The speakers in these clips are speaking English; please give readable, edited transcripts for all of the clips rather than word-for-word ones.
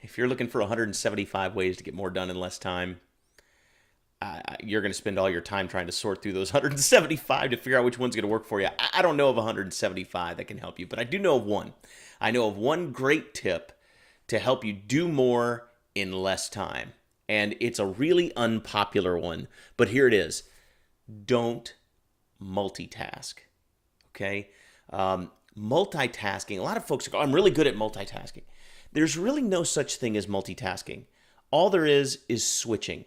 if you're looking for 175 ways to get more done in less time, you're going to spend all your time trying to sort through those 175 to figure out which one's going to work for you. I don't know of 175 that can help you, but I do know of one. I know of one great tip to help you do more in less time. And it's a really unpopular one, but here it is. Don't multitask. Okay? Multitasking, a lot of folks go, I'm really good at multitasking. There's really no such thing as multitasking. All there is switching.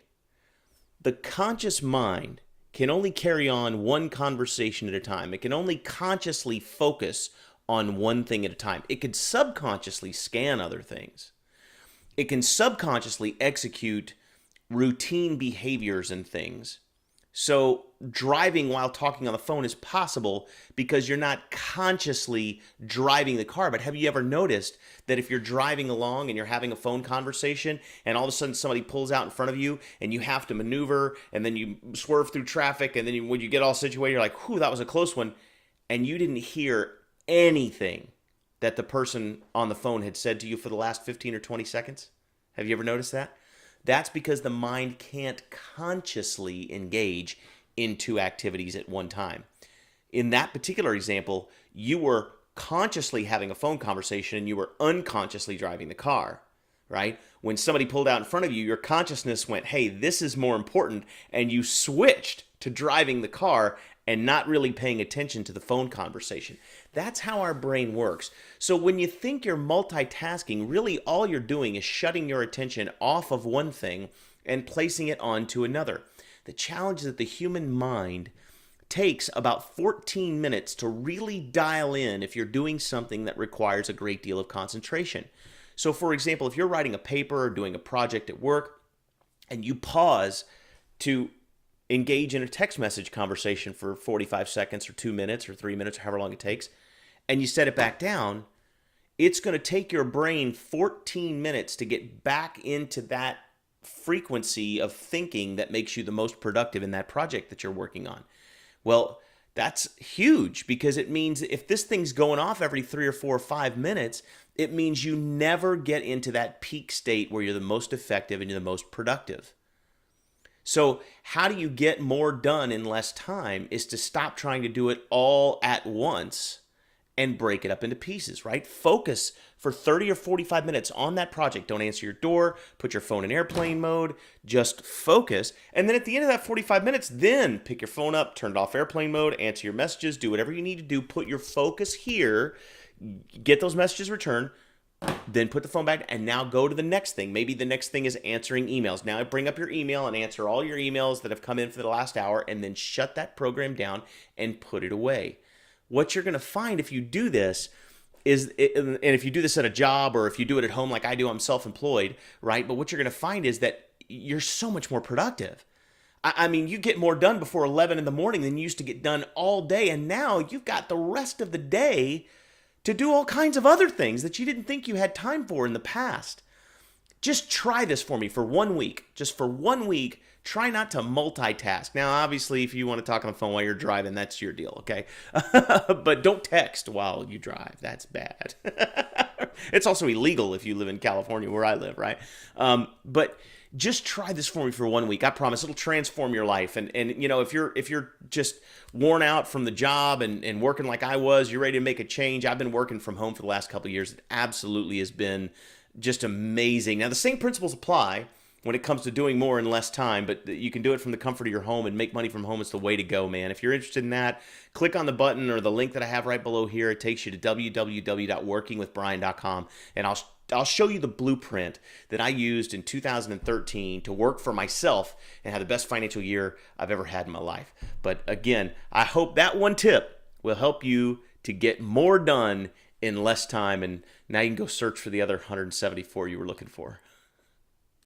The conscious mind can only carry on one conversation at a time. It can only consciously focus on one thing at a time. It could subconsciously scan other things. It can subconsciously execute routine behaviors and things. So driving while talking on the phone is possible because you're not consciously driving the car. But have you ever noticed that if you're driving along and you're having a phone conversation and all of a sudden somebody pulls out in front of you and you have to maneuver and then you swerve through traffic and then when you get all situated, you're like, whew, that was a close one. And you didn't hear anything that the person on the phone had said to you for the last 15 or 20 seconds? Have you ever noticed that? That's because the mind can't consciously engage in two activities at one time. In that particular example, you were consciously having a phone conversation and you were unconsciously driving the car, right? When somebody pulled out in front of you, your consciousness went, hey, this is more important, and you switched to driving the car and not really paying attention to the phone conversation. That's how our brain works. So when you think you're multitasking, really all you're doing is shutting your attention off of one thing and placing it onto another. The challenge is that the human mind takes about 14 minutes to really dial in if you're doing something that requires a great deal of concentration. So for example, if you're writing a paper or doing a project at work and you pause to engage in a text message conversation for 45 seconds or 2 minutes or 3 minutes or however long it takes, and you set it back down, it's going to take your brain 14 minutes to get back into that frequency of thinking that makes you the most productive in that project that you're working on. Well, that's huge because it means if this thing's going off every 3 or 4 or 5 minutes, it means you never get into that peak state where you're the most effective and you're the most productive. So how do you get more done in less time is to stop trying to do it all at once and break it up into pieces, right? Focus for 30 or 45 minutes on that project. Don't answer your door. Put your phone in airplane mode. Just focus. And then at the end of that 45 minutes, then pick your phone up, turn it off airplane mode, answer your messages, do whatever you need to do. Put your focus here. Get those messages returned. Then put the phone back and now go to the next thing. Maybe the next thing is answering emails. Now bring up your email and answer all your emails that have come in for the last hour and then shut that program down and put it away. What you're going to find if you do this is, and if you do this at a job or if you do it at home like I do, I'm self-employed, right? But what you're going to find is that you're so much more productive. I mean, you get more done before 11 in the morning than you used to get done all day. And now you've got the rest of the day to do all kinds of other things that you didn't think you had time for in the past. Just try this for me for 1 week. Just for 1 week, try not to multitask. Now, obviously, if you want to talk on the phone while you're driving, that's your deal, okay? But don't text while you drive. That's bad. It's also illegal if you live in California where I live, right? But just try this for me for 1 week. I promise it'll transform your life. And you know, if you're just worn out from the job and working like I was, you're ready to make a change. I've been working from home for the last couple of years. It absolutely has been just amazing. Now, the same principles apply when it comes to doing more in less time, but you can do it from the comfort of your home and make money from home. It's the way to go, man. If you're interested in that, click on the button or the link that I have right below here. It takes you to www.workingwithbrian.com, and I'll show you the blueprint that I used in 2013 to work for myself and have the best financial year I've ever had in my life. But again, I hope that one tip will help you to get more done in less time, and now you can go search for the other 174 you were looking for.